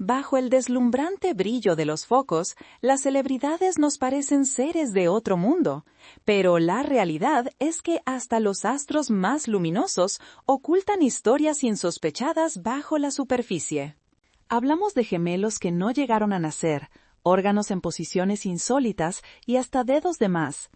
Bajo el deslumbrante brillo de los focos, las celebridades nos parecen seres de otro mundo, pero la realidad es que hasta los astros más luminosos ocultan historias insospechadas bajo la superficie. Hablamos de gemelos que no llegaron a nacer, órganos en posiciones insólitas y hasta dedos de más.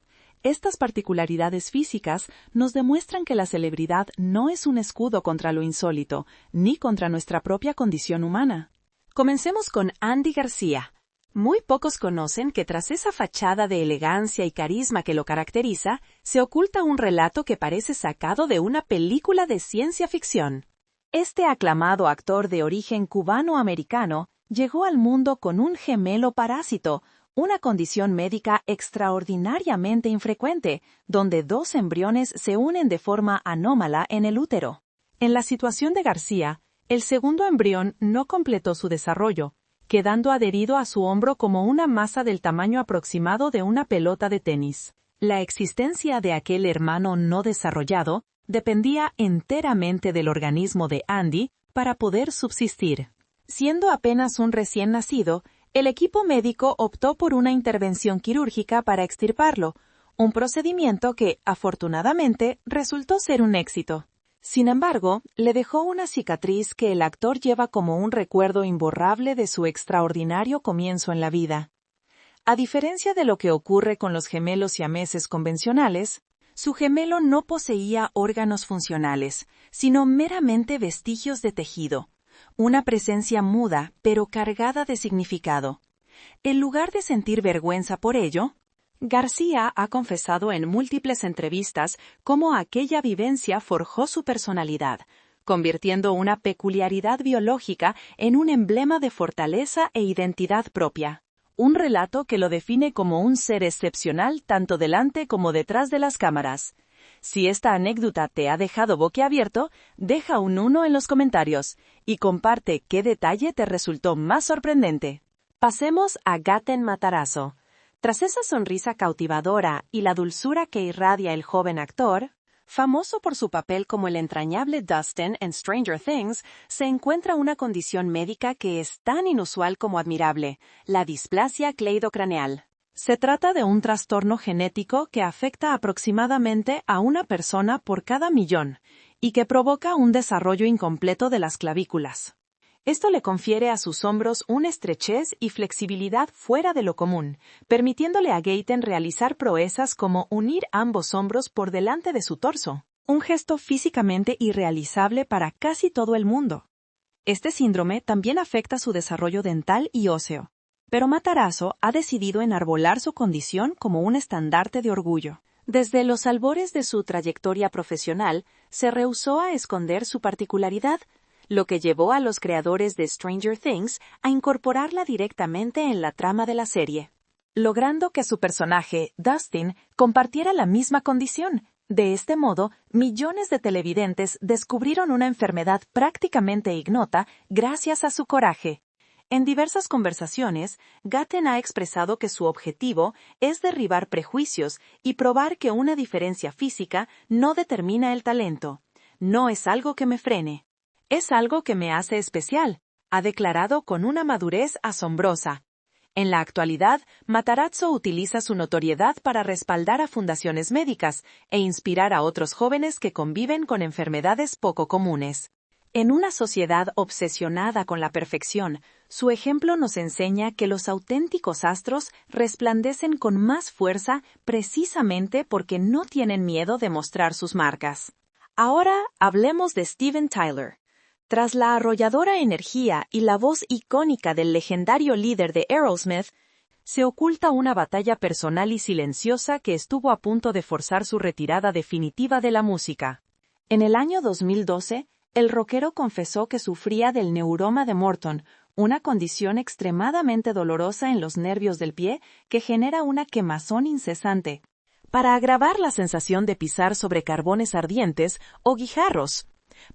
Estas particularidades físicas nos demuestran que la celebridad no es un escudo contra lo insólito, ni contra nuestra propia condición humana. Comencemos con Andy García. Muy pocos conocen que tras esa fachada de elegancia y carisma que lo caracteriza, se oculta un relato que parece sacado de una película de ciencia ficción. Este aclamado actor de origen cubano-americano llegó al mundo con un gemelo parásito, una condición médica extraordinariamente infrecuente, donde dos embriones se unen de forma anómala en el útero. En la situación de García, el segundo embrión no completó su desarrollo, quedando adherido a su hombro como una masa del tamaño aproximado de una pelota de tenis. La existencia de aquel hermano no desarrollado dependía enteramente del organismo de Andy para poder subsistir. Siendo apenas un recién nacido, el equipo médico optó por una intervención quirúrgica para extirparlo, un procedimiento que, afortunadamente, resultó ser un éxito. Sin embargo, le dejó una cicatriz que el actor lleva como un recuerdo imborrable de su extraordinario comienzo en la vida. A diferencia de lo que ocurre con los gemelos siameses convencionales, su gemelo no poseía órganos funcionales, sino meramente vestigios de tejido, una presencia muda pero cargada de significado. En lugar de sentir vergüenza por ello, García ha confesado en múltiples entrevistas cómo aquella vivencia forjó su personalidad, convirtiendo una peculiaridad biológica en un emblema de fortaleza e identidad propia. Un relato que lo define como un ser excepcional tanto delante como detrás de las cámaras. Si esta anécdota te ha dejado boquiabierto, deja un 1 en los comentarios y comparte qué detalle te resultó más sorprendente. Pasemos a Gaten Matarazzo. Tras esa sonrisa cautivadora y la dulzura que irradia el joven actor, famoso por su papel como el entrañable Dustin en Stranger Things, se encuentra una condición médica que es tan inusual como admirable, la displasia cleidocraneal. Se trata de un trastorno genético que afecta aproximadamente a una persona por cada 1.000.000 y que provoca un desarrollo incompleto de las clavículas. Esto le confiere a sus hombros una estrechez y flexibilidad fuera de lo común, permitiéndole a Gaten realizar proezas como unir ambos hombros por delante de su torso, un gesto físicamente irrealizable para casi todo el mundo. Este síndrome también afecta su desarrollo dental y óseo, pero Matarazzo ha decidido enarbolar su condición como un estandarte de orgullo. Desde los albores de su trayectoria profesional, se rehusó a esconder su particularidad, lo que llevó a los creadores de Stranger Things a incorporarla directamente en la trama de la serie, logrando que su personaje, Dustin, compartiera la misma condición. De este modo, millones de televidentes descubrieron una enfermedad prácticamente ignota gracias a su coraje. En diversas conversaciones, Gaten ha expresado que su objetivo es derribar prejuicios y probar que una diferencia física no determina el talento. No es algo que me frene. Es algo que me hace especial, ha declarado con una madurez asombrosa. En la actualidad, Matarazzo utiliza su notoriedad para respaldar a fundaciones médicas e inspirar a otros jóvenes que conviven con enfermedades poco comunes. En una sociedad obsesionada con la perfección, su ejemplo nos enseña que los auténticos astros resplandecen con más fuerza precisamente porque no tienen miedo de mostrar sus marcas. Ahora hablemos de Steven Tyler. Tras la arrolladora energía y la voz icónica del legendario líder de Aerosmith, se oculta una batalla personal y silenciosa que estuvo a punto de forzar su retirada definitiva de la música. En el año 2012, el rockero confesó que sufría del neuroma de Morton, una condición extremadamente dolorosa en los nervios del pie que genera una quemazón incesante, para agravar la sensación de pisar sobre carbones ardientes o guijarros.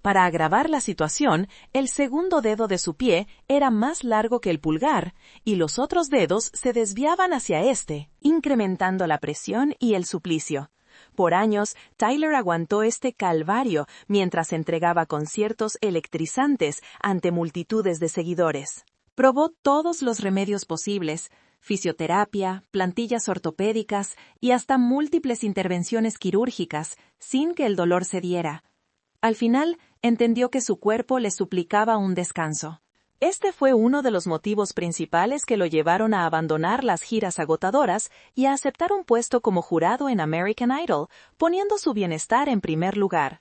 Para agravar la situación, el segundo dedo de su pie era más largo que el pulgar, y los otros dedos se desviaban hacia este, incrementando la presión y el suplicio. Por años, Tyler aguantó este calvario mientras entregaba conciertos electrizantes ante multitudes de seguidores. Probó todos los remedios posibles, fisioterapia, plantillas ortopédicas y hasta múltiples intervenciones quirúrgicas, sin que el dolor cediera. Al final, entendió que su cuerpo le suplicaba un descanso. Este fue uno de los motivos principales que lo llevaron a abandonar las giras agotadoras y a aceptar un puesto como jurado en American Idol, poniendo su bienestar en primer lugar.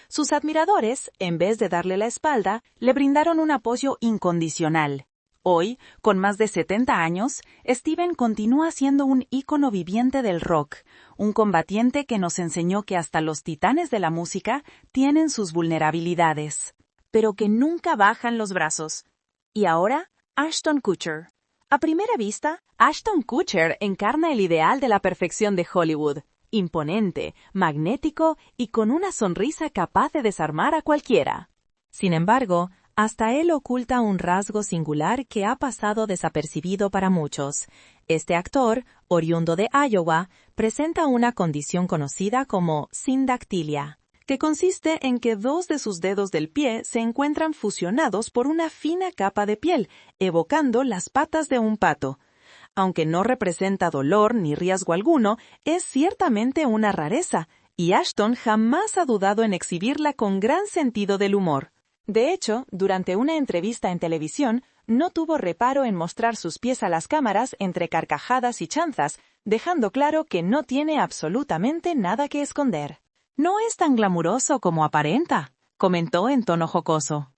Sus admiradores, en vez de darle la espalda, le brindaron un apoyo incondicional. Hoy, con más de 70 años, Steven continúa siendo un ícono viviente del rock, un combatiente que nos enseñó que hasta los titanes de la música tienen sus vulnerabilidades, pero que nunca bajan los brazos. Y ahora, Ashton Kutcher. A primera vista, Ashton Kutcher encarna el ideal de la perfección de Hollywood. Imponente, magnético y con una sonrisa capaz de desarmar a cualquiera. Sin embargo, hasta él oculta un rasgo singular que ha pasado desapercibido para muchos. Este actor, oriundo de Iowa, presenta una condición conocida como sindactilia, que consiste en que 2 de sus dedos del pie se encuentran fusionados por una fina capa de piel, evocando las patas de un pato. Aunque no representa dolor ni riesgo alguno, es ciertamente una rareza, y Ashton jamás ha dudado en exhibirla con gran sentido del humor. De hecho, durante una entrevista en televisión, no tuvo reparo en mostrar sus pies a las cámaras entre carcajadas y chanzas, dejando claro que no tiene absolutamente nada que esconder. «No es tan glamuroso como aparenta», comentó en tono jocoso.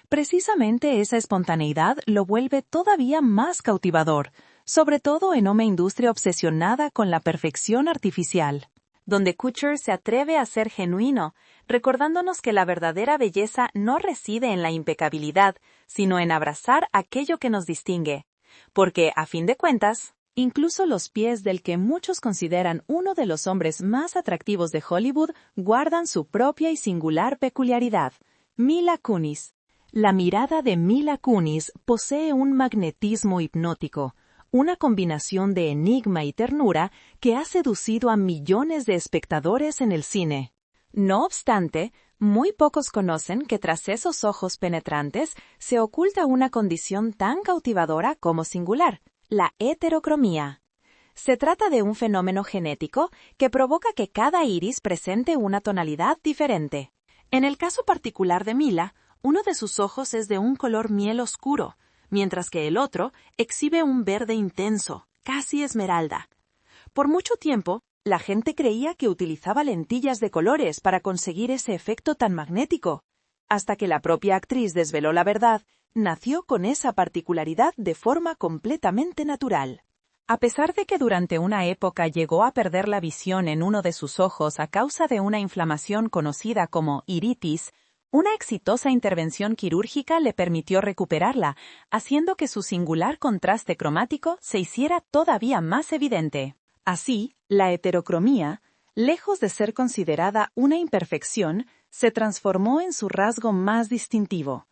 Precisamente esa espontaneidad lo vuelve todavía más cautivador, sobre todo en una industria obsesionada con la perfección artificial, donde Kutcher se atreve a ser genuino, recordándonos que la verdadera belleza no reside en la impecabilidad, sino en abrazar aquello que nos distingue. Porque, a fin de cuentas, incluso los pies del que muchos consideran uno de los hombres más atractivos de Hollywood guardan su propia y singular peculiaridad. Mila Kunis. La mirada de Mila Kunis posee un magnetismo hipnótico, una combinación de enigma y ternura que ha seducido a millones de espectadores en el cine. No obstante, muy pocos conocen que tras esos ojos penetrantes se oculta una condición tan cautivadora como singular, la heterocromía. Se trata de un fenómeno genético que provoca que cada iris presente una tonalidad diferente. En el caso particular de Mila, uno de sus ojos es de un color miel oscuro, mientras que el otro exhibe un verde intenso, casi esmeralda. Por mucho tiempo, la gente creía que utilizaba lentillas de colores para conseguir ese efecto tan magnético. Hasta que la propia actriz desveló la verdad, nació con esa particularidad de forma completamente natural. A pesar de que durante una época llegó a perder la visión en uno de sus ojos a causa de una inflamación conocida como iritis, una exitosa intervención quirúrgica le permitió recuperarla, haciendo que su singular contraste cromático se hiciera todavía más evidente. Así, la heterocromía, lejos de ser considerada una imperfección, se transformó en su rasgo más distintivo.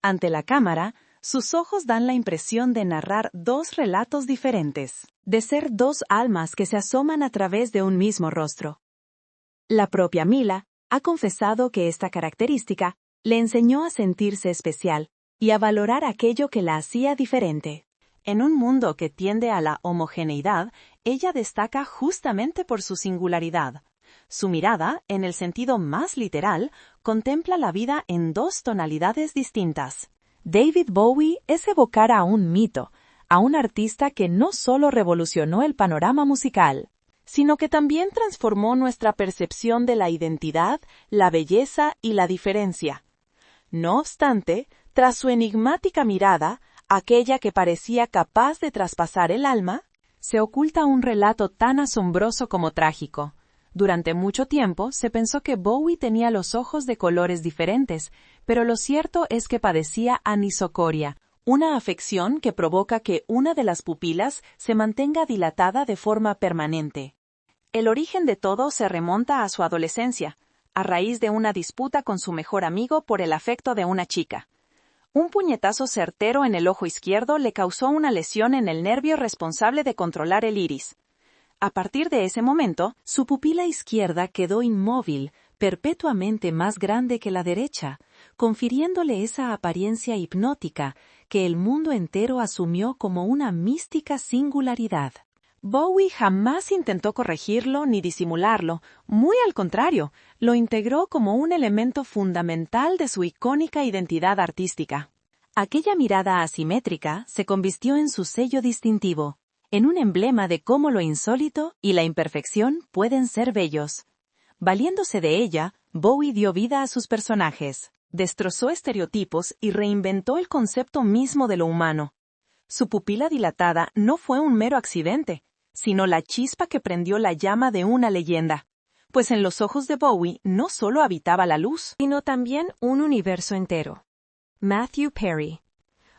Ante la cámara, sus ojos dan la impresión de narrar 2 relatos diferentes, de ser 2 almas que se asoman a través de un mismo rostro. La propia Mila ha confesado que esta característica le enseñó a sentirse especial y a valorar aquello que la hacía diferente. En un mundo que tiende a la homogeneidad, ella destaca justamente por su singularidad. Su mirada, en el sentido más literal, contempla la vida en 2 tonalidades distintas. David Bowie es evocar a un mito, a un artista que no solo revolucionó el panorama musical, sino que también transformó nuestra percepción de la identidad, la belleza y la diferencia. No obstante, tras su enigmática mirada, aquella que parecía capaz de traspasar el alma, se oculta un relato tan asombroso como trágico. Durante mucho tiempo se pensó que Bowie tenía los ojos de colores diferentes, pero lo cierto es que padecía anisocoria, una afección que provoca que una de las pupilas se mantenga dilatada de forma permanente. El origen de todo se remonta a su adolescencia, a raíz de una disputa con su mejor amigo por el afecto de una chica. Un puñetazo certero en el ojo izquierdo le causó una lesión en el nervio responsable de controlar el iris. A partir de ese momento, su pupila izquierda quedó inmóvil, perpetuamente más grande que la derecha, confiriéndole esa apariencia hipnótica que el mundo entero asumió como una mística singularidad. Bowie jamás intentó corregirlo ni disimularlo, muy al contrario, lo integró como un elemento fundamental de su icónica identidad artística. Aquella mirada asimétrica se convirtió en su sello distintivo, en un emblema de cómo lo insólito y la imperfección pueden ser bellos. Valiéndose de ella, Bowie dio vida a sus personajes, destrozó estereotipos y reinventó el concepto mismo de lo humano. Su pupila dilatada no fue un mero accidente, sino la chispa que prendió la llama de una leyenda, pues en los ojos de Bowie no solo habitaba la luz, sino también un universo entero. Matthew Perry.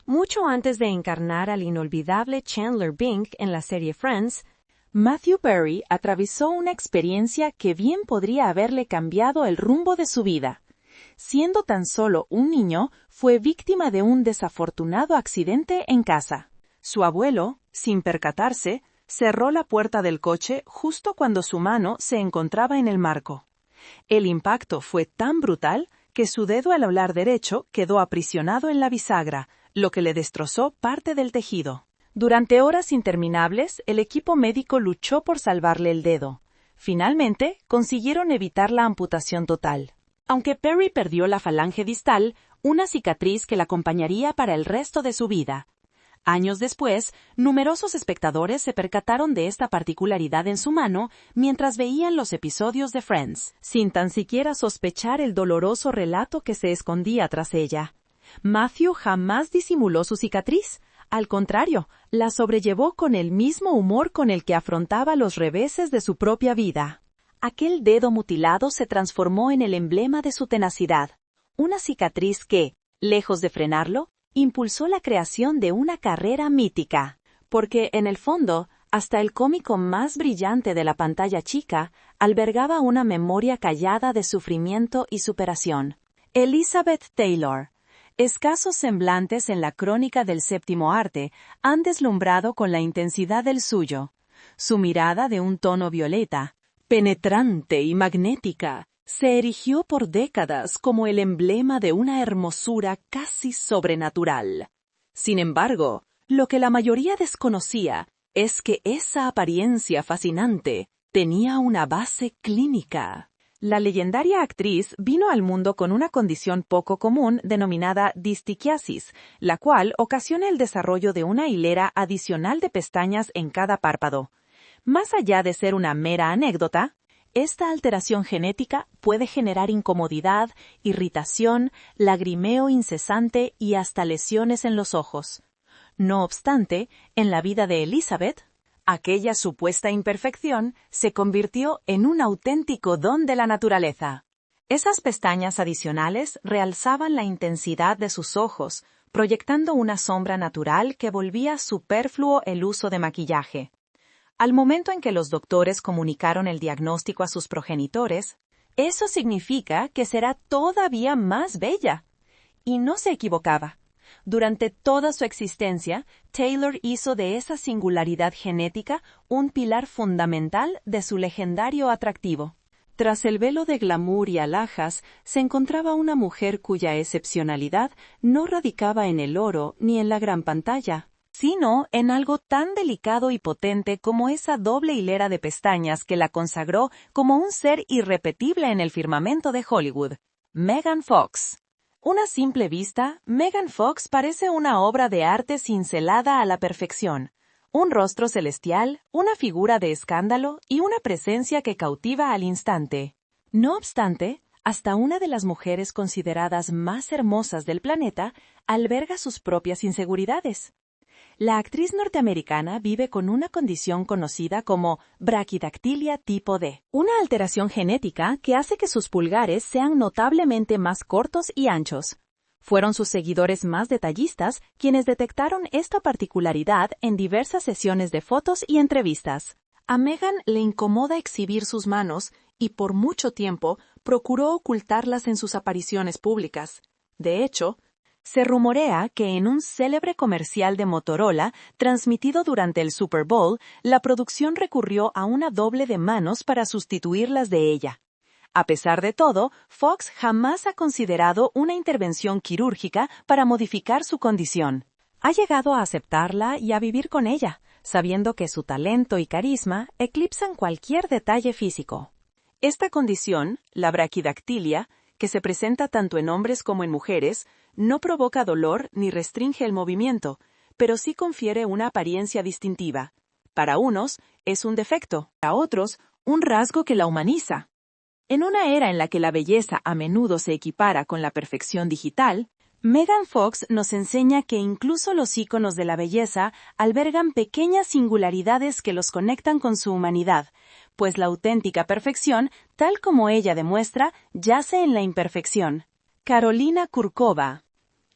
Mucho antes de encarnar al inolvidable Chandler Bing en la serie Friends, Matthew Perry atravesó una experiencia que bien podría haberle cambiado el rumbo de su vida. Siendo tan solo un niño, fue víctima de un desafortunado accidente en casa. Su abuelo, sin percatarse, cerró la puerta del coche justo cuando su mano se encontraba en el marco. El impacto fue tan brutal que su dedo al hablar derecho quedó aprisionado en la bisagra, lo que le destrozó parte del tejido. Durante horas interminables, el equipo médico luchó por salvarle el dedo. Finalmente, consiguieron evitar la amputación total. Aunque Perry perdió la falange distal, una cicatriz que la acompañaría para el resto de su vida. Años después, numerosos espectadores se percataron de esta particularidad en su mano mientras veían los episodios de Friends, sin tan siquiera sospechar el doloroso relato que se escondía tras ella. Matthew jamás disimuló su cicatriz. Al contrario, la sobrellevó con el mismo humor con el que afrontaba los reveses de su propia vida. Aquel dedo mutilado se transformó en el emblema de su tenacidad, una cicatriz que, lejos de frenarlo, impulsó la creación de una carrera mítica, porque, en el fondo, hasta el cómico más brillante de la pantalla chica albergaba una memoria callada de sufrimiento y superación. Elizabeth Taylor. Escasos semblantes en la crónica del séptimo arte han deslumbrado con la intensidad del suyo. Su mirada de un tono violeta, penetrante y magnética, se erigió por décadas como el emblema de una hermosura casi sobrenatural. Sin embargo, lo que la mayoría desconocía es que esa apariencia fascinante tenía una base clínica. La legendaria actriz vino al mundo con una condición poco común denominada distiquiasis, la cual ocasiona el desarrollo de una hilera adicional de pestañas en cada párpado. Más allá de ser una mera anécdota, esta alteración genética puede generar incomodidad, irritación, lagrimeo incesante y hasta lesiones en los ojos. No obstante, en la vida de Elizabeth, aquella supuesta imperfección se convirtió en un auténtico don de la naturaleza. Esas pestañas adicionales realzaban la intensidad de sus ojos, proyectando una sombra natural que volvía superfluo el uso de maquillaje. Al momento en que los doctores comunicaron el diagnóstico a sus progenitores, eso significa que será todavía más bella. Y no se equivocaba. Durante toda su existencia, Taylor hizo de esa singularidad genética un pilar fundamental de su legendario atractivo. Tras el velo de glamour y alhajas, se encontraba una mujer cuya excepcionalidad no radicaba en el oro ni en la gran pantalla, sino en algo tan delicado y potente como esa doble hilera de pestañas que la consagró como un ser irrepetible en el firmamento de Hollywood, Megan Fox. Una simple vista, Megan Fox parece una obra de arte cincelada a la perfección. Un rostro celestial, una figura de escándalo y una presencia que cautiva al instante. No obstante, hasta una de las mujeres consideradas más hermosas del planeta alberga sus propias inseguridades. La actriz norteamericana vive con una condición conocida como braquidactilia tipo D, una alteración genética que hace que sus pulgares sean notablemente más cortos y anchos. Fueron sus seguidores más detallistas quienes detectaron esta particularidad en diversas sesiones de fotos y entrevistas. A Megan le incomoda exhibir sus manos y por mucho tiempo procuró ocultarlas en sus apariciones públicas. De hecho, se rumorea que en un célebre comercial de Motorola, transmitido durante el Super Bowl, la producción recurrió a una doble de manos para sustituir las de ella. A pesar de todo, Fox jamás ha considerado una intervención quirúrgica para modificar su condición. Ha llegado a aceptarla y a vivir con ella, sabiendo que su talento y carisma eclipsan cualquier detalle físico. Esta condición, la braquidactilia, que se presenta tanto en hombres como en mujeres, no provoca dolor ni restringe el movimiento, pero sí confiere una apariencia distintiva. Para unos, es un defecto, para otros, un rasgo que la humaniza. En una era en la que la belleza a menudo se equipara con la perfección digital, Megan Fox nos enseña que incluso los íconos de la belleza albergan pequeñas singularidades que los conectan con su humanidad, pues la auténtica perfección, tal como ella demuestra, yace en la imperfección. Karolina Kurkova.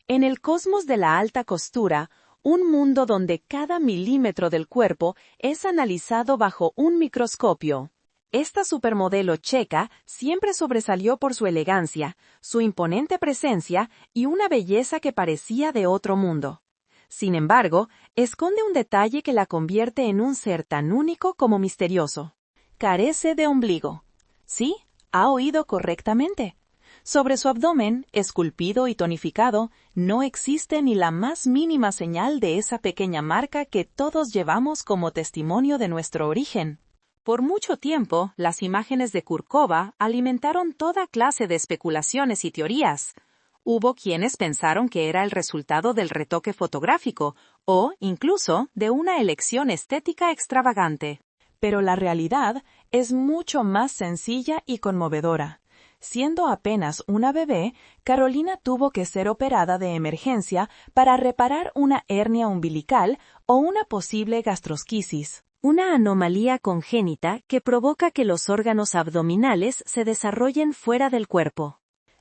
En el cosmos de la alta costura, un mundo donde cada milímetro del cuerpo es analizado bajo un microscopio. Esta supermodelo checa siempre sobresalió por su elegancia, su imponente presencia y una belleza que parecía de otro mundo. Sin embargo, esconde un detalle que la convierte en un ser tan único como misterioso. Carece de ombligo. Sí, ha oído correctamente. Sobre su abdomen, esculpido y tonificado, no existe ni la más mínima señal de esa pequeña marca que todos llevamos como testimonio de nuestro origen. Por mucho tiempo, las imágenes de Kurkova alimentaron toda clase de especulaciones y teorías. Hubo quienes pensaron que era el resultado del retoque fotográfico o, incluso, de una elección estética extravagante. Pero la realidad es mucho más sencilla y conmovedora. Siendo apenas una bebé, Carolina tuvo que ser operada de emergencia para reparar una hernia umbilical o una posible gastrosquisis. Una anomalía congénita que provoca que los órganos abdominales se desarrollen fuera del cuerpo.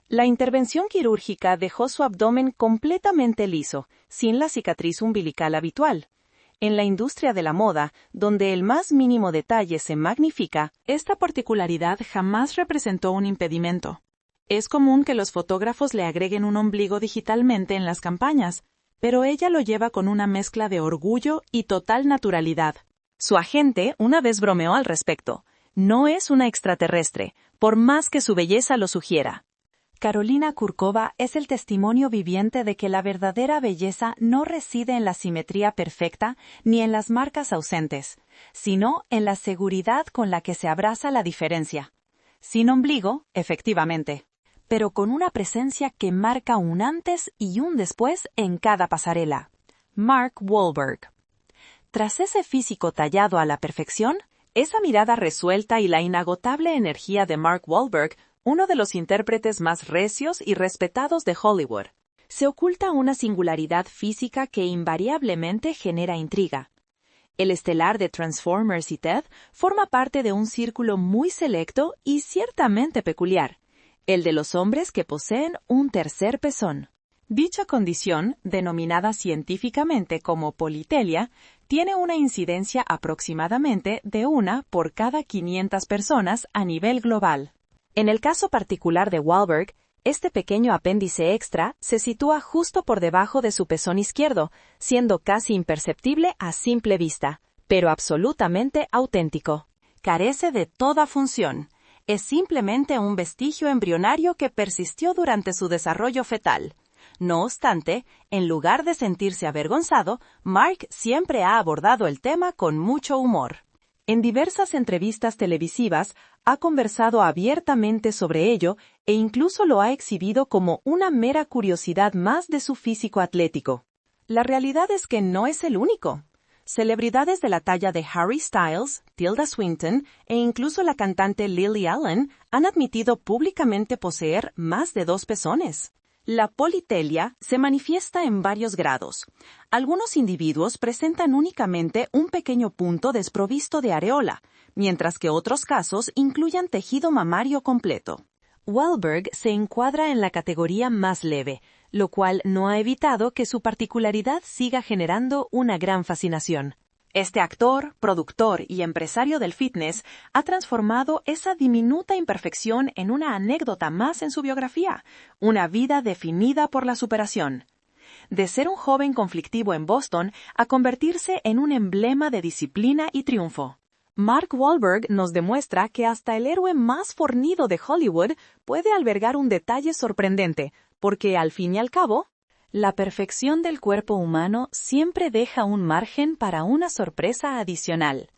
La intervención quirúrgica dejó su abdomen completamente liso, sin la cicatriz umbilical habitual. En la industria de la moda, donde el más mínimo detalle se magnifica, esta particularidad jamás representó un impedimento. Es común que los fotógrafos le agreguen un ombligo digitalmente en las campañas, pero ella lo lleva con una mezcla de orgullo y total naturalidad. Su agente una vez bromeó al respecto. No es una extraterrestre, por más que su belleza lo sugiera. Karolina Kurkova es el testimonio viviente de que la verdadera belleza no reside en la simetría perfecta ni en las marcas ausentes, sino en la seguridad con la que se abraza la diferencia. Sin ombligo, efectivamente, pero con una presencia que marca un antes y un después en cada pasarela. Mark Wahlberg. Tras ese físico tallado a la perfección, esa mirada resuelta y la inagotable energía de Mark Wahlberg, uno de los intérpretes más recios y respetados de Hollywood, se oculta una singularidad física que invariablemente genera intriga. El estelar de Transformers y Ted forma parte de un círculo muy selecto y ciertamente peculiar, el de los hombres que poseen un tercer pezón. Dicha condición, denominada científicamente como politelia, tiene una incidencia aproximadamente de 1 por cada 500 personas a nivel global. En el caso particular de Wahlberg, este pequeño apéndice extra se sitúa justo por debajo de su pezón izquierdo, siendo casi imperceptible a simple vista, pero absolutamente auténtico. Carece de toda función. Es simplemente un vestigio embrionario que persistió durante su desarrollo fetal. No obstante, en lugar de sentirse avergonzado, Mark siempre ha abordado el tema con mucho humor. En diversas entrevistas televisivas ha conversado abiertamente sobre ello e incluso lo ha exhibido como una mera curiosidad más de su físico atlético. La realidad es que no es el único. Celebridades de la talla de Harry Styles, Tilda Swinton e incluso la cantante Lily Allen han admitido públicamente poseer más de 2 pezones. La politelia se manifiesta en varios grados. Algunos individuos presentan únicamente un pequeño punto desprovisto de areola, mientras que otros casos incluyen tejido mamario completo. Wahlberg se encuadra en la categoría más leve, lo cual no ha evitado que su particularidad siga generando una gran fascinación. Este actor, productor y empresario del fitness ha transformado esa diminuta imperfección en una anécdota más en su biografía, una vida definida por la superación. De ser un joven conflictivo en Boston a convertirse en un emblema de disciplina y triunfo. Mark Wahlberg nos demuestra que hasta el héroe más fornido de Hollywood puede albergar un detalle sorprendente, porque al fin y al cabo, La perfección del cuerpo humano siempre deja un margen para una sorpresa adicional.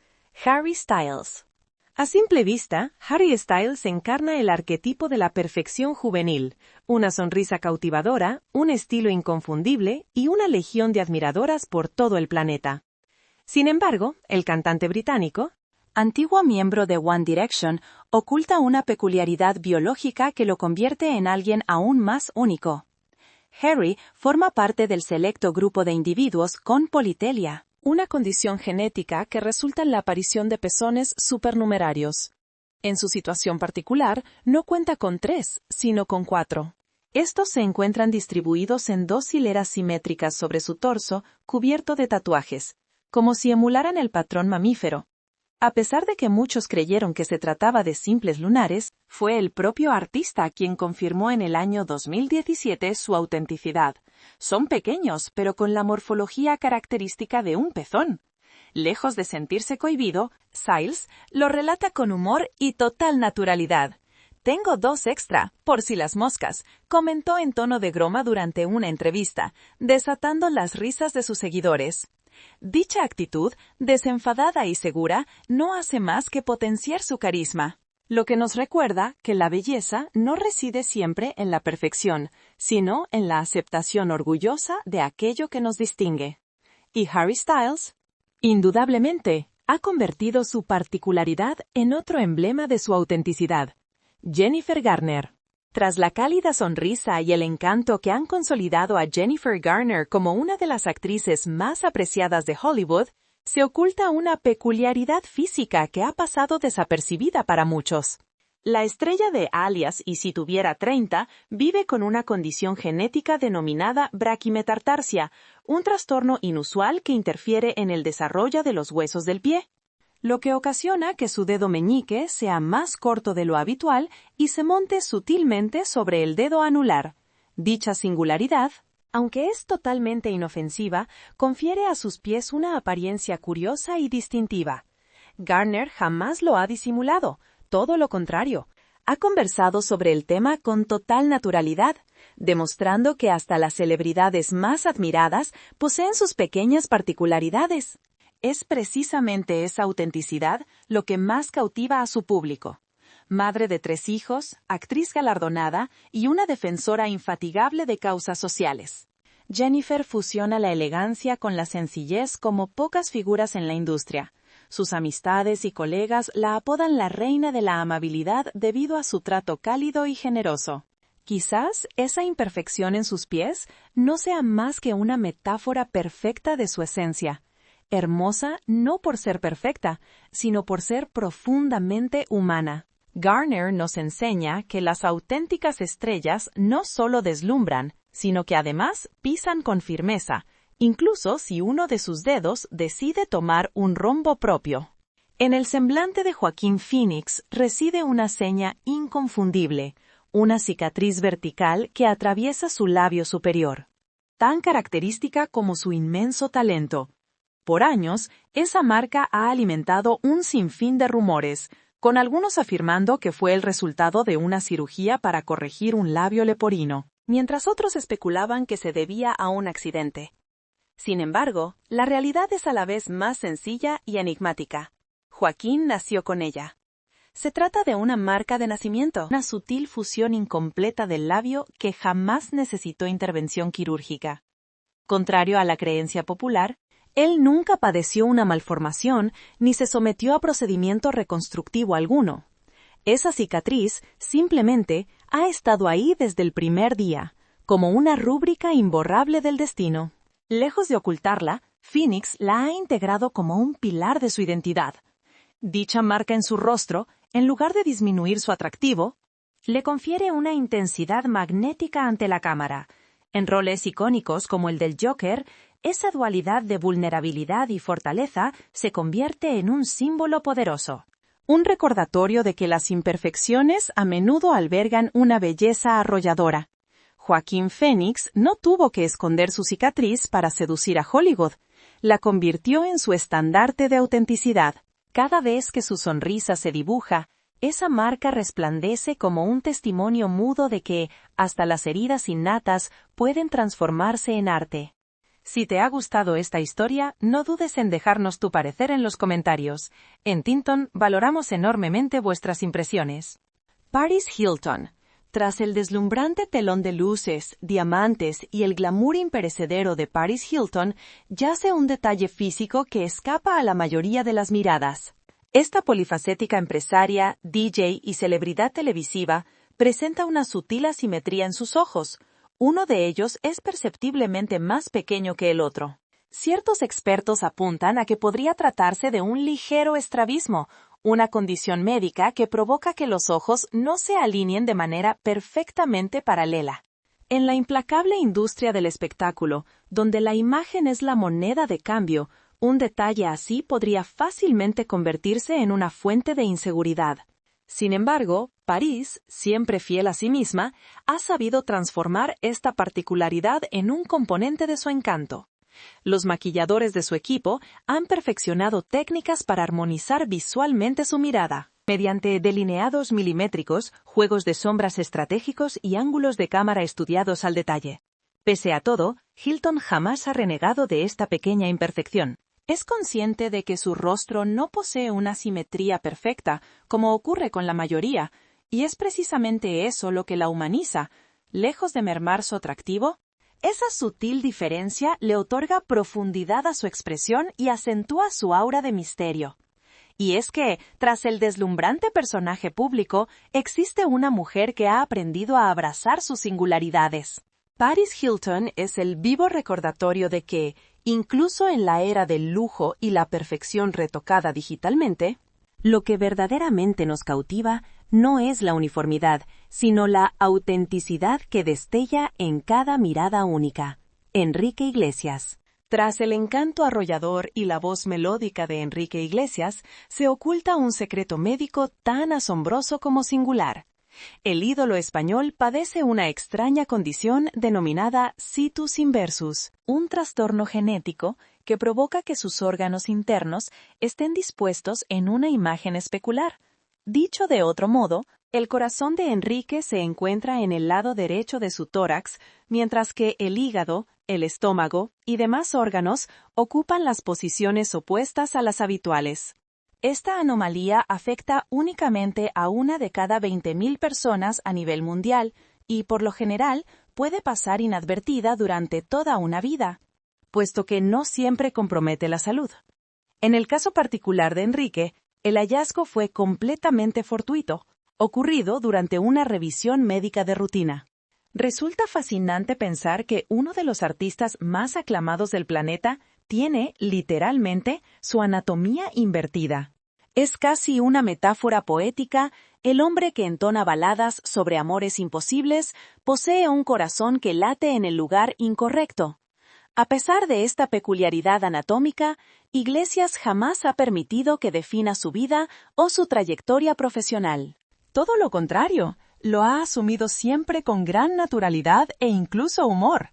Harry Styles. A simple vista, Harry Styles encarna el arquetipo de la perfección juvenil, una sonrisa cautivadora, un estilo inconfundible y una legión de admiradoras por todo el planeta. Sin embargo, el cantante británico, antiguo miembro de One Direction, oculta una peculiaridad biológica que lo convierte en alguien aún más único. Harry forma parte del selecto grupo de individuos con politelia, una condición genética que resulta en la aparición de pezones supernumerarios. En su situación particular, no cuenta con 3, sino con 4. Estos se encuentran distribuidos en 2 hileras simétricas sobre su torso, cubierto de tatuajes, como si emularan el patrón mamífero. A pesar de que muchos creyeron que se trataba de simples lunares, fue el propio artista quien confirmó en el año 2017 su autenticidad. Son pequeños, pero con la morfología característica de un pezón. Lejos de sentirse cohibido, Styles lo relata con humor y total naturalidad. «Tengo 2 extra, por si las moscas», comentó en tono de broma durante una entrevista, desatando las risas de sus seguidores. Dicha actitud, desenfadada y segura, no hace más que potenciar su carisma, lo que nos recuerda que la belleza no reside siempre en la perfección, sino en la aceptación orgullosa de aquello que nos distingue. ¿Y Harry Styles? Indudablemente, ha convertido su particularidad en otro emblema de su autenticidad. Jennifer Garner. Tras la cálida sonrisa y el encanto que han consolidado a Jennifer Garner como una de las actrices más apreciadas de Hollywood, se oculta una peculiaridad física que ha pasado desapercibida para muchos. La estrella de Alias y si tuviera 30 vive con una condición genética denominada braquimetartarsia, un trastorno inusual que interfiere en el desarrollo de los huesos del pie, lo que ocasiona que su dedo meñique sea más corto de lo habitual y se monte sutilmente sobre el dedo anular. Dicha singularidad, aunque es totalmente inofensiva, confiere a sus pies una apariencia curiosa y distintiva. Garner jamás lo ha disimulado, todo lo contrario. Ha conversado sobre el tema con total naturalidad, demostrando que hasta las celebridades más admiradas poseen sus pequeñas particularidades. Es precisamente esa autenticidad lo que más cautiva a su público. Madre de 3 hijos, actriz galardonada y una defensora infatigable de causas sociales. Jennifer fusiona la elegancia con la sencillez como pocas figuras en la industria. Sus amistades y colegas la apodan la reina de la amabilidad debido a su trato cálido y generoso. Quizás esa imperfección en sus pies no sea más que una metáfora perfecta de su esencia. Hermosa no por ser perfecta, sino por ser profundamente humana. Garner nos enseña que las auténticas estrellas no solo deslumbran, sino que además pisan con firmeza, incluso si uno de sus dedos decide tomar un rumbo propio. En el semblante de Joaquín Phoenix reside una seña inconfundible, una cicatriz vertical que atraviesa su labio superior, tan característica como su inmenso talento. Por años, esa marca ha alimentado un sinfín de rumores, con algunos afirmando que fue el resultado de una cirugía para corregir un labio leporino, mientras otros especulaban que se debía a un accidente. Sin embargo, la realidad es a la vez más sencilla y enigmática. Joaquín nació con ella. Se trata de una marca de nacimiento, una sutil fusión incompleta del labio que jamás necesitó intervención quirúrgica. Contrario a la creencia popular, él nunca padeció una malformación ni se sometió a procedimiento reconstructivo alguno. Esa cicatriz simplemente ha estado ahí desde el primer día, como una rúbrica imborrable del destino. Lejos de ocultarla, Phoenix la ha integrado como un pilar de su identidad. Dicha marca en su rostro, en lugar de disminuir su atractivo, le confiere una intensidad magnética ante la cámara. En roles icónicos como el del Joker, esa dualidad de vulnerabilidad y fortaleza se convierte en un símbolo poderoso. Un recordatorio de que las imperfecciones a menudo albergan una belleza arrolladora. Joaquín Phoenix no tuvo que esconder su cicatriz para seducir a Hollywood. La convirtió en su estandarte de autenticidad. Cada vez que su sonrisa se dibuja, Esa marca resplandece como un testimonio mudo de que, hasta las heridas innatas, pueden transformarse en arte. Si te ha gustado esta historia, no dudes en dejarnos tu parecer en los comentarios. En Tinton valoramos enormemente vuestras impresiones. Paris Hilton. Tras el deslumbrante telón de luces, diamantes y el glamour imperecedero de Paris Hilton, yace un detalle físico que escapa a la mayoría de las miradas. Esta polifacética empresaria, DJ y celebridad televisiva presenta una sutil asimetría en sus ojos. Uno de ellos es perceptiblemente más pequeño que el otro. Ciertos expertos apuntan a que podría tratarse de un ligero estrabismo, una condición médica que provoca que los ojos no se alineen de manera perfectamente paralela. En la implacable industria del espectáculo, donde la imagen es la moneda de cambio, un detalle así podría fácilmente convertirse en una fuente de inseguridad. Sin embargo, Paris, siempre fiel a sí misma, ha sabido transformar esta particularidad en un componente de su encanto. Los maquilladores de su equipo han perfeccionado técnicas para armonizar visualmente su mirada, mediante delineados milimétricos, juegos de sombras estratégicos y ángulos de cámara estudiados al detalle. Pese a todo, Hilton jamás ha renegado de esta pequeña imperfección. Es consciente de que su rostro no posee una simetría perfecta, como ocurre con la mayoría, y es precisamente eso lo que la humaniza. Lejos de mermar su atractivo, esa sutil diferencia le otorga profundidad a su expresión y acentúa su aura de misterio. Y es que, tras el deslumbrante personaje público, existe una mujer que ha aprendido a abrazar sus singularidades. Paris Hilton es el vivo recordatorio de que, incluso en la era del lujo y la perfección retocada digitalmente, lo que verdaderamente nos cautiva no es la uniformidad, sino la autenticidad que destella en cada mirada única. Enrique Iglesias. Tras el encanto arrollador y la voz melódica de Enrique Iglesias, se oculta un secreto médico tan asombroso como singular. El ídolo español padece una extraña condición denominada situs inversus, un trastorno genético que provoca que sus órganos internos estén dispuestos en una imagen especular. Dicho de otro modo, el corazón de Enrique se encuentra en el lado derecho de su tórax, mientras que el hígado, el estómago y demás órganos ocupan las posiciones opuestas a las habituales. Esta anomalía afecta únicamente a una de cada 20.000 personas a nivel mundial y, por lo general, puede pasar inadvertida durante toda una vida, puesto que no siempre compromete la salud. En el caso particular de Enrique, el hallazgo fue completamente fortuito, ocurrido durante una revisión médica de rutina. Resulta fascinante pensar que uno de los artistas más aclamados del planeta tiene, literalmente, su anatomía invertida. Es casi una metáfora poética. El hombre que entona baladas sobre amores imposibles posee un corazón que late en el lugar incorrecto. A pesar de esta peculiaridad anatómica, Iglesias jamás ha permitido que defina su vida o su trayectoria profesional. Todo lo contrario, lo ha asumido siempre con gran naturalidad e incluso humor.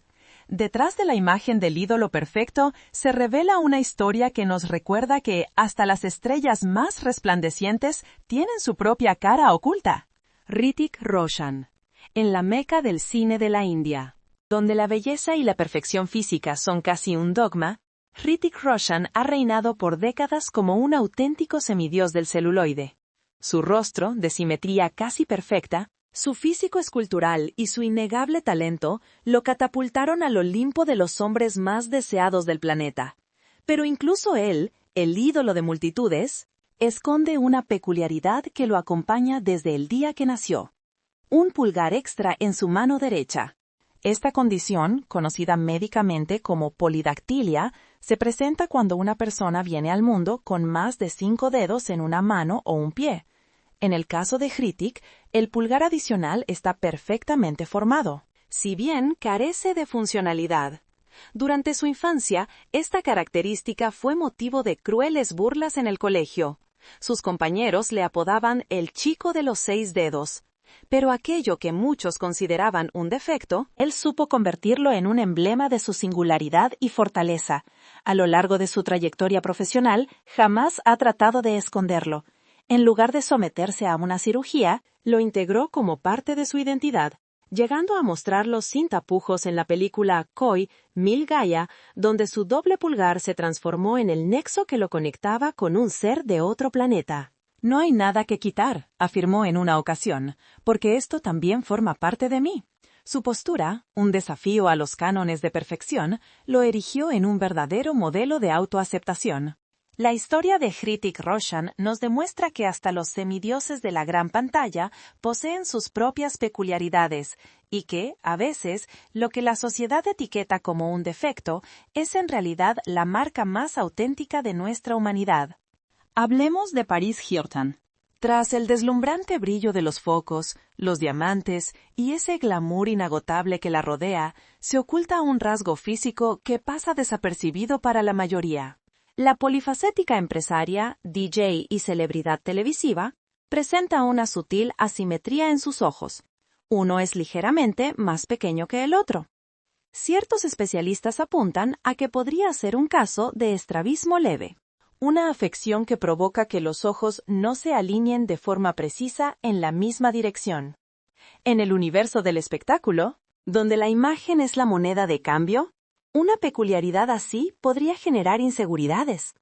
Detrás de la imagen del ídolo perfecto se revela una historia que nos recuerda que hasta las estrellas más resplandecientes tienen su propia cara oculta. Hrithik Roshan. En la meca del cine de la India, donde la belleza y la perfección física son casi un dogma, Hrithik Roshan ha reinado por décadas como un auténtico semidios del celuloide. Su rostro, de simetría casi perfecta, su físico escultural y su innegable talento lo catapultaron al Olimpo de los hombres más deseados del planeta. Pero incluso él, el ídolo de multitudes, esconde una peculiaridad que lo acompaña desde el día que nació: un pulgar extra en su mano derecha. Esta condición, conocida médicamente como polidactilia, se presenta cuando una persona viene al mundo con más de 5 dedos en una mano o un pie. En el caso de Hrithik, el pulgar adicional está perfectamente formado, si bien carece de funcionalidad. Durante su infancia, esta característica fue motivo de crueles burlas en el colegio. Sus compañeros le apodaban el chico de los 6 dedos. Pero aquello que muchos consideraban un defecto, él supo convertirlo en un emblema de su singularidad y fortaleza. A lo largo de su trayectoria profesional, jamás ha tratado de esconderlo. En lugar de someterse a una cirugía, lo integró como parte de su identidad, llegando a mostrarlo sin tapujos en la película Koi, Mil Gaia, donde su doble pulgar se transformó en el nexo que lo conectaba con un ser de otro planeta. No hay nada que quitar, afirmó en una ocasión, porque esto también forma parte de mí. Su postura, un desafío a los cánones de perfección, lo erigió en un verdadero modelo de autoaceptación. La historia de Hrithik Roshan nos demuestra que hasta los semidioses de la gran pantalla poseen sus propias peculiaridades y que, a veces, lo que la sociedad etiqueta como un defecto es en realidad la marca más auténtica de nuestra humanidad. Hablemos de Paris Hilton. Tras el deslumbrante brillo de los focos, los diamantes y ese glamour inagotable que la rodea, se oculta un rasgo físico que pasa desapercibido para la mayoría. La polifacética empresaria, DJ y celebridad televisiva presenta una sutil asimetría en sus ojos. Uno es ligeramente más pequeño que el otro. Ciertos especialistas apuntan a que podría ser un caso de estrabismo leve, una afección que provoca que los ojos no se alineen de forma precisa en la misma dirección. En el universo del espectáculo, donde la imagen es la moneda de cambio, una peculiaridad así podría generar inseguridades.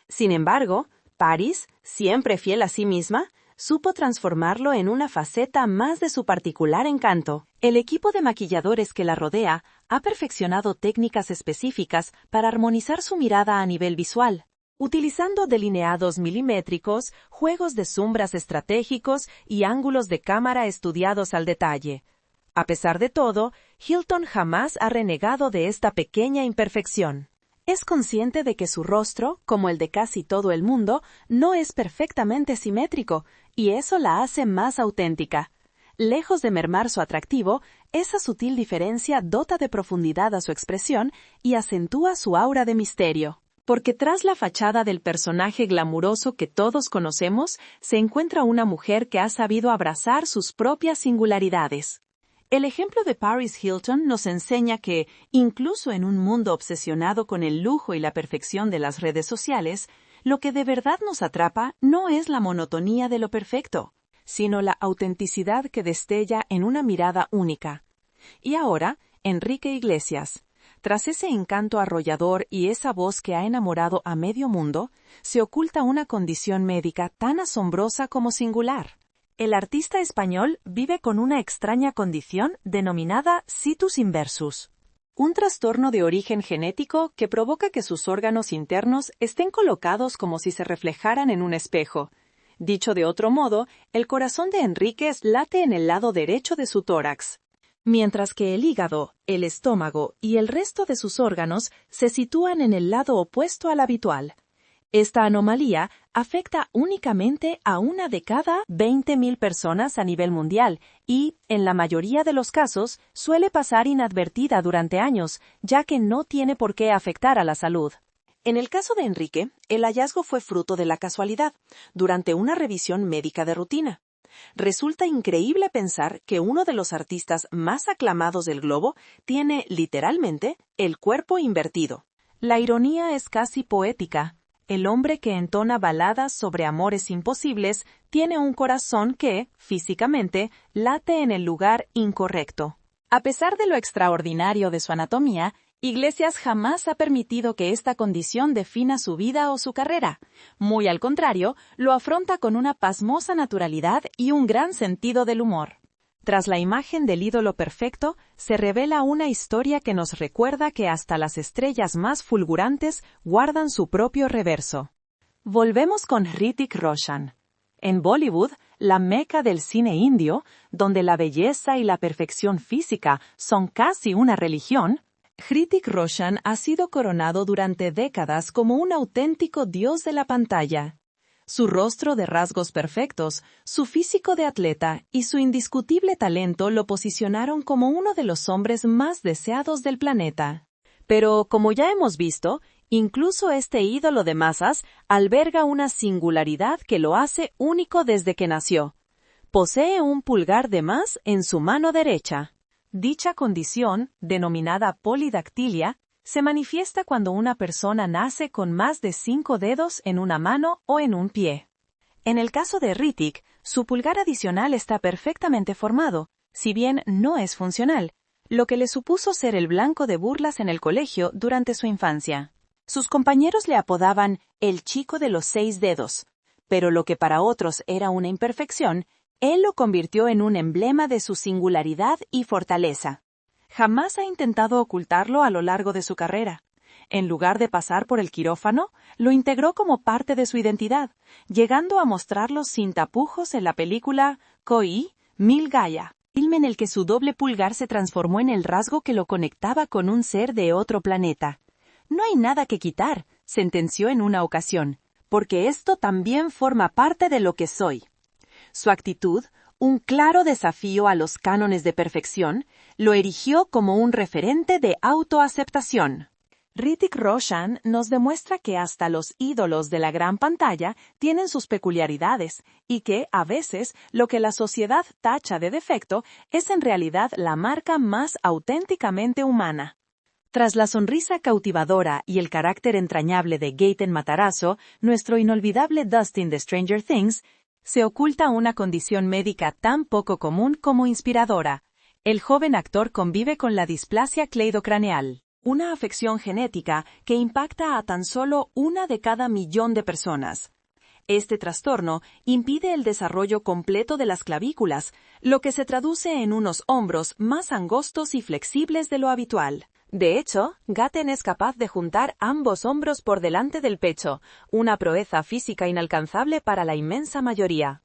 Sin embargo, Paris, siempre fiel a sí misma, supo transformarlo en una faceta más de su particular encanto. El equipo de maquilladores que la rodea ha perfeccionado técnicas específicas para armonizar su mirada a nivel visual, utilizando delineados milimétricos, juegos de sombras estratégicos y ángulos de cámara estudiados al detalle. A pesar de todo, Hilton jamás ha renegado de esta pequeña imperfección. Es consciente de que su rostro, como el de casi todo el mundo, no es perfectamente simétrico, y eso la hace más auténtica. Lejos de mermar su atractivo, esa sutil diferencia dota de profundidad a su expresión y acentúa su aura de misterio. Porque tras la fachada del personaje glamuroso que todos conocemos, se encuentra una mujer que ha sabido abrazar sus propias singularidades. El ejemplo de Paris Hilton nos enseña que, incluso en un mundo obsesionado con el lujo y la perfección de las redes sociales, lo que de verdad nos atrapa no es la monotonía de lo perfecto, sino la autenticidad que destella en una mirada única. Y ahora, Enrique Iglesias. Tras ese encanto arrollador y esa voz que ha enamorado a medio mundo, se oculta una condición médica tan asombrosa como singular. El artista español vive con una extraña condición denominada situs inversus, un trastorno de origen genético que provoca que sus órganos internos estén colocados como si se reflejaran en un espejo. Dicho de otro modo, el corazón de Enríquez late en el lado derecho de su tórax, mientras que el hígado, el estómago y el resto de sus órganos se sitúan en el lado opuesto al habitual. Esta anomalía afecta únicamente a una de cada 20.000 personas a nivel mundial y, en la mayoría de los casos, suele pasar inadvertida durante años, ya que no tiene por qué afectar a la salud. En el caso de Enrique, el hallazgo fue fruto de la casualidad, durante una revisión médica de rutina. Resulta increíble pensar que uno de los artistas más aclamados del globo tiene, literalmente, el cuerpo invertido. La ironía es casi poética. El hombre que entona baladas sobre amores imposibles tiene un corazón que, físicamente, late en el lugar incorrecto. A pesar de lo extraordinario de su anatomía, Iglesias jamás ha permitido que esta condición defina su vida o su carrera. Muy al contrario, lo afronta con una pasmosa naturalidad y un gran sentido del humor. Tras la imagen del ídolo perfecto, se revela una historia que nos recuerda que hasta las estrellas más fulgurantes guardan su propio reverso. Volvemos con Hrithik Roshan. En Bollywood, la meca del cine indio, donde la belleza y la perfección física son casi una religión, Hrithik Roshan ha sido coronado durante décadas como un auténtico dios de la pantalla. Su rostro de rasgos perfectos, su físico de atleta y su indiscutible talento lo posicionaron como uno de los hombres más deseados del planeta. Pero, como ya hemos visto, incluso este ídolo de masas alberga una singularidad que lo hace único desde que nació. Posee un pulgar de más en su mano derecha. Dicha condición, denominada polidactilia, se manifiesta cuando una persona nace con más de 5 dedos en una mano o en un pie. En el caso de Hrithik, su pulgar adicional está perfectamente formado, si bien no es funcional, lo que le supuso ser el blanco de burlas en el colegio durante su infancia. Sus compañeros le apodaban el chico de los 6 dedos, pero lo que para otros era una imperfección, él lo convirtió en un emblema de su singularidad y fortaleza. Jamás ha intentado ocultarlo a lo largo de su carrera. En lugar de pasar por el quirófano, lo integró como parte de su identidad, llegando a mostrarlo sin tapujos en la película Koi, Mil Gaia, filme en el que su doble pulgar se transformó en el rasgo que lo conectaba con un ser de otro planeta. No hay nada que quitar, sentenció en una ocasión, porque esto también forma parte de lo que soy. Su actitud, un claro desafío a los cánones de perfección, lo erigió como un referente de autoaceptación. Hrithik Roshan nos demuestra que hasta los ídolos de la gran pantalla tienen sus peculiaridades y que, a veces, lo que la sociedad tacha de defecto es en realidad la marca más auténticamente humana. Tras la sonrisa cautivadora y el carácter entrañable de Gaten Matarazzo, nuestro inolvidable Dustin de Stranger Things, se oculta una condición médica tan poco común como inspiradora. El joven actor convive con la displasia cleidocraneal, una afección genética que impacta a tan solo 1 de cada 1.000.000 de personas. Este trastorno impide el desarrollo completo de las clavículas, lo que se traduce en unos hombros más angostos y flexibles de lo habitual. De hecho, Gaten es capaz de juntar ambos hombros por delante del pecho, una proeza física inalcanzable para la inmensa mayoría.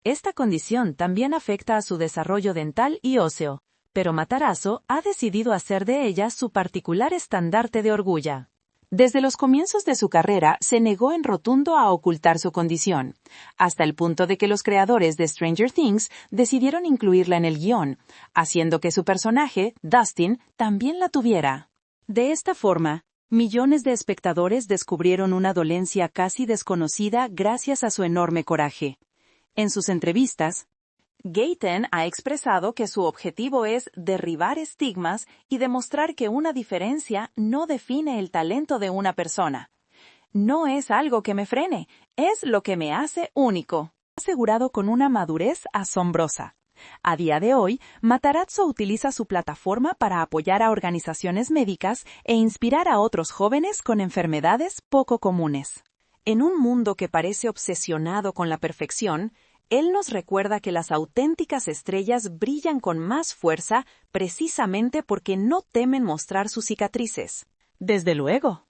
Esta condición también afecta a su desarrollo dental y óseo, pero Matarazzo ha decidido hacer de ella su particular estandarte de orgullo. Desde los comienzos de su carrera se negó en rotundo a ocultar su condición, hasta el punto de que los creadores de Stranger Things decidieron incluirla en el guión, haciendo que su personaje, Dustin, también la tuviera. De esta forma, millones de espectadores descubrieron una dolencia casi desconocida gracias a su enorme coraje. En sus entrevistas, Gaten ha expresado que su objetivo es derribar estigmas y demostrar que una diferencia no define el talento de una persona. No es algo que me frene, es lo que me hace único, ha asegurado con una madurez asombrosa. A día de hoy, Matarazzo utiliza su plataforma para apoyar a organizaciones médicas e inspirar a otros jóvenes con enfermedades poco comunes. En un mundo que parece obsesionado con la perfección, él nos recuerda que las auténticas estrellas brillan con más fuerza precisamente porque no temen mostrar sus cicatrices. Desde luego.